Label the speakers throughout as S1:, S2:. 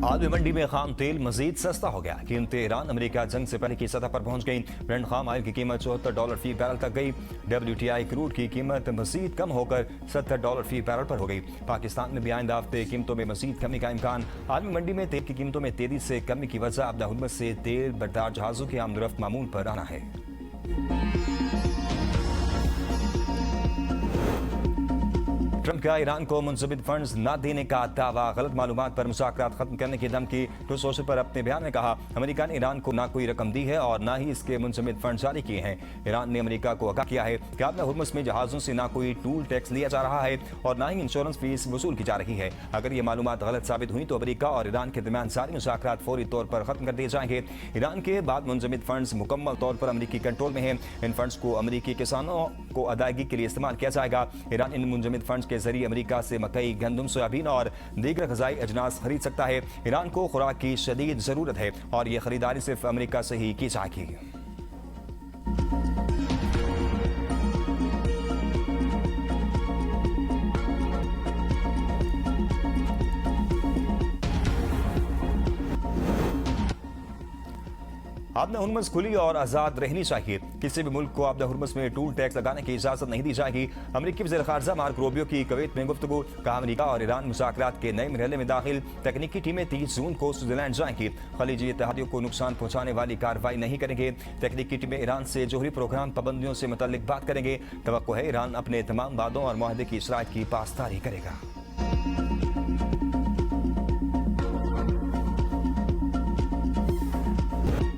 S1: आलमी मंडी में खाम तेल मजीद सस्ता हो गया। कीमतें ईरान अमेरिका जंग से पहले की सतह पर पहुंच गई। ब्रेंट खाम ऑयल की कीमत $74 फी बैरल तक गई। WTI क्रूड की कीमत मजीद कम होकर $70 फी बैरल पर हो गई। पाकिस्तान में भी आइंदा हफ्ते कीमतों में मजीद कमी का इम्कान। आलमी मंडी में तेल की कीमतों में तेजी से कमी की वजह अब्दा हुर्मुज़ से तेल बरदार जहाजों की आमदरफ्त मामूल पर आना है। ट्रंप का ईरान को मुंजमद फंड्स न देने का दावा, गलत मालूमात पर मुज़ाकरात खत्म करने की धमकी। ट्रूथ सोशल पर अपने बयान में कहा, अमेरिका ने ईरान को ना कोई रकम दी है और ना ही इसके मुंजमद फंड जारी किए हैं। ईरान ने अमेरिका को आगाह किया है कि अब्दा हुर्मुज़ में जहाज़ों से ना कोई टूल टैक्स लिया जा रहा है और ना ही इंश्योरेंस फीस वसूल की जा रही है। अगर ये मालूमात गलत साबित हुई तो अमेरिका और ईरान के दरमियान सारी मुज़ाकरात फौरी तौर पर खत्म कर दिए जाएंगे। ईरान के बाद मुंजमद फंड्स मुकम्मल तौर पर अमेरिकी कंट्रोल में हैं। इन फंड्स को अमेरिकी किसानों को अदायगी के लिए इस्तेमाल किया जाएगा। ईरान इन मुंजमद फंड्स के जरिए अमेरिका से मकई, गंदम, सोयाबीन और दीगर ग़िज़ाई अजनास खरीद सकता है। ईरान को खुराक की शदीद ज़रूरत है और यह खरीदारी सिर्फ अमेरिका से ही की जाएगी। आबदा हुर्मुज़ खुली और आज़ाद रहनी चाहिए। किसी भी मुल्क को आबदा हुर्मुज़ में टूल टैक्स लगाने की इजाज़त नहीं दी जाएगी। अमेरिकी वज़ीर ख़ारजा मार्क रूबियो की कुवैत में गुफ्तगू। कहा, अमेरिका और ईरान मुज़ाकरात के नए मरहले में दाखिल। तकनीकी टीमें 30 जून को स्विट्ज़रलैंड जाएंगी। खलीजी इत्तेहादियों को नुकसान पहुँचाने वाली कार्रवाई नहीं करेंगे। तकनीकी टीमें ईरान से जोहरी प्रोग्राम पाबंदियों से मुतल्लिक बात करेंगे। तवक्को है ईरान अपने तमाम वादों और मुआहदे की शराइत की पासदारी करेगा।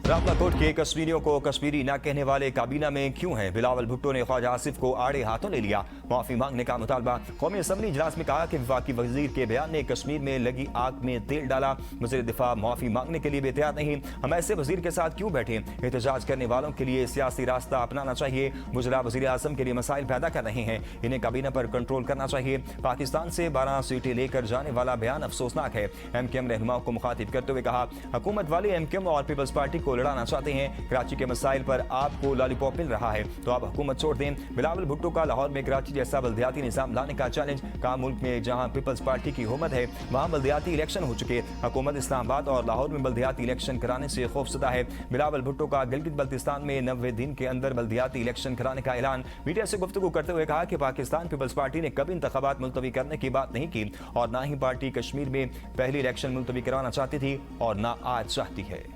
S1: रावलाकोट के कश्मीरियों को कश्मीरी न कहने वाले काबीना में क्यों हैं? बिलावल भुट्टो ने ख्वाजा आसिफ को आड़े हाथों ले लिया। माफी मांगने का मुतालबा। कौमी असम्बली इजलास में कहा कि वफाकी वजीर के बयान ने कश्मीर में लगी आग में तेल डाला। वजीर दिफा माफी मांगने के लिए भी तैयार नहीं। हम ऐसे वजीर के साथ क्यों बैठे? एहतजाज करने वालों के लिए सियासी रास्ता अपनाना चाहिए। मुजरा वजीर आजम के लिए मसाइल पैदा कर रहे हैं। इन्हें काबीना पर कंट्रोल करना चाहिए। पाकिस्तान से 12 सीटें लेकर जाने वाला बयान अफसोसनाक है। MKM रहनुमाओं को मुखातिब करते हुए कहा, हुकूमत वाले MKM और पीपल्स पार्टी को लड़ाना चाहते हैं। कराची के मसाइल पर आपको लॉलीपॉप मिल रहा है तो आप हुकूमत छोड़ दें। बिलावल भुट्टो का लाहौर में कराची जैसा बल्दियाती निजाम लाने का चैलेंज। कहा, मुल्क में जहां पीपल्स पार्टी की हुकूमत है वहां बल्दियाती इलेक्शन हो चुके। हुकूमत इस्लामाबाद और लाहौर में बल्दियाती इलेक्शन कराने से खौफजदा है। बिलावल भुट्टो का गिलगित बल्तिस्तान में 90 दिन के अंदर बल्दियाती इलेक्शन कराने का ऐलान। मीडिया से गुफ्तगू करते हुए कहा कि पाकिस्तान पीपल्स पार्टी ने कभी इंतखाबात मुलतवी करने की बात नहीं की और ना ही पार्टी कश्मीर में पहली इलेक्शन मुलतवी कराना चाहती थी और ना आज चाहती है।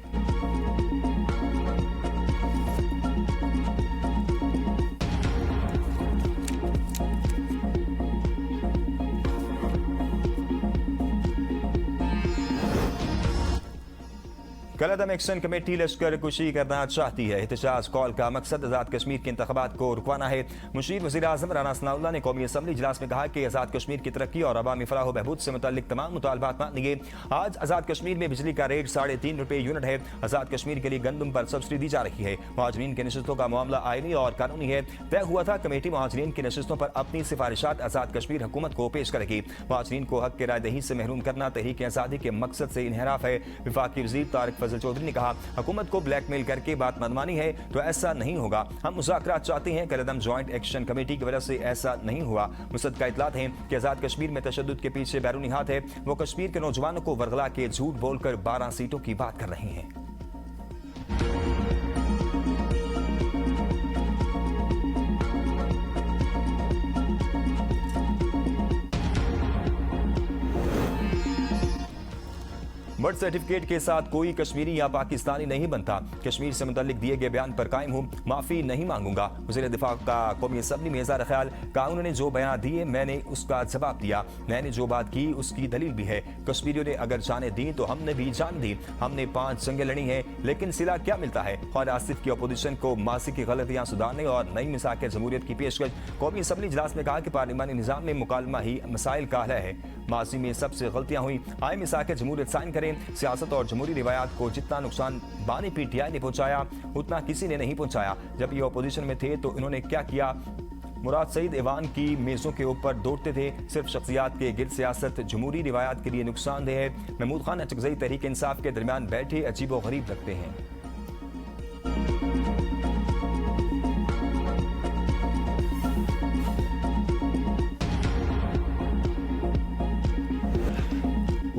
S1: कलअदम एक्शन कमेटी लश्कर कुशी करना चाहती है। एहतजाज कॉल का मकसद आज़ाद कश्मीर के इंतखाबात को रुकवाना है। मुशीर वज़ीर आज़म राना सनाउल्लाह ने कौमी असम्बली इजलास में कहा कि आज़ाद कश्मीर की तरक्की और अवामी फलाह व बहबूद से मुतल्लिक तमाम मुतालबात मान लिए। आज आज़ाद कश्मीर में बिजली का रेट ₹3.5 यूनिट है। आज़ाद कश्मीर के लिए गंदम पर सब्सिडी दी जा रही है। मुहाजिरीन की नशिस्तों का मामला आईनी और कानूनी है। तय हुआ था कमेटी मुहाजिरीन की नशिस्तों पर अपनी सिफारिशात आज़ाद कश्मीर हुकूमत को पेश करेगी। मुहाजिरीन को हक के राय दही से महरूम करना तहरीक आज़ादी के मकसद से इन्हिराफ है। वफाकी वज़ीर तारिक फजल चौधरी ने कहा, हुकूमत को ब्लैकमेल करके बात मनमानी है तो ऐसा नहीं होगा। हम मुज़ाकरात चाहते हैं। कलअदम जॉइंट एक्शन कमेटी की वजह से ऐसा नहीं हुआ। मुसद्दका इतलात हैं कि आज़ाद कश्मीर में तशद्दुद के पीछे बैरूनी हाथ है। वो कश्मीर के नौजवानों को वरगला के झूठ बोलकर 12 सीटों की बात कर रहे हैं। बर्थ सर्टिफिकेट के साथ कोई कश्मीरी या पाकिस्तानी नहीं बनता। कश्मीर से मुतल्लिक दिए गए बयान पर कायम हूँ, माफी नहीं मांगूंगा। वज़ीर दिफा का कौमी असम्बली में इज़हार ख्याल। कहा, उन्होंने जो बयान दिए मैंने उसका जवाब दिया। मैंने जो बात की उसकी दलील भी है। कश्मीरियों ने अगर जाने दी तो हमने भी जान दी। हमने 5 जंगें लड़ी हैं लेकिन सिला क्या मिलता है? ख्वाजा आसिफ की अपोजिशन को मासी की गलतियां सुधारने और नई मिसाक जमहूरियत की पेशकश। कौमी असम्बली इजलास में कहा कि पार्लिमानी निज़ाम में मुकालमा ही मसाइल का हल है। माजी में सबसे गलतियां हुई। आए मिसाक जमहूरियत साइन करें। सियासत और जमहूरी रिवायात को जितना नुकसान बानी PTI ने पहुंचाया उतना किसी ने नहीं पहुंचाया। जब ये अपोजिशन में थे तो इन्होंने क्या किया? मुराद सईद ऐवान की मेज़ों के ऊपर दौड़ते थे। सिर्फ शख्सियात के गिर्द सियासत जमहूरी रिवायात के लिए नुकसानदेह है। महमूद खान अचकज़ई तहरीक इंसाफ के दरमियान बैठे अजीब व गरीब लगते हैं।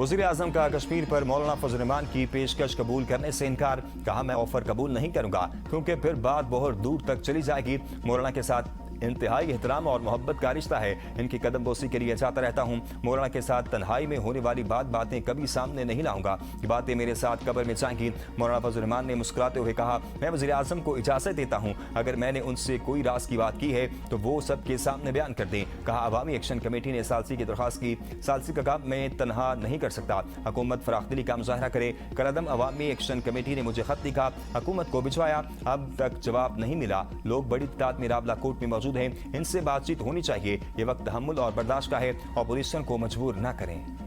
S1: वज़ीर आज़म का कश्मीर पर मौलाना फजल रहमान की पेशकश कबूल करने से इनकार। कहा मैं ऑफर कबूल नहीं करूंगा क्योंकि फिर बात बहुत दूर तक चली जाएगी। मौलाना के साथ इंतहाई एहतराम और मोहब्बत का रिश्ता है। इनकी कदम बोसी के लिए जाता रहता हूँ। मौलाना के साथ तन्हाई में होने वाली बातें कभी सामने नहीं लाऊंगा। ये बातें मेरे साथ कब्र में जाएंगी। मौलाना फजल रहमान ने मुस्कुराते हुए कहा मैं वज़ीर आज़म को इजाज़त देता हूँ, अगर मैंने उनसे कोई राज की बात की है तो वो सबके सामने बयान कर दें। कहा अवामी एक्शन कमेटी ने सालसी की दरख्वास्त की। सालसी का काम मैं तनहा नहीं कर सकता। हुकूमत फराखदिली का मुजाहरा करे। कलअदम अवामी एक्शन कमेटी ने मुझे खत लिखा, हुकूमत को भिजवाया, अब तक जवाब नहीं मिला। लोग बड़ी तादाद में रावला कोर्ट में मौजूद हैं, इनसे बातचीत होनी चाहिए। ये वक्त तहम्मुल और बर्दाश्त का है। ऑपोजिशन को मजबूर न करें।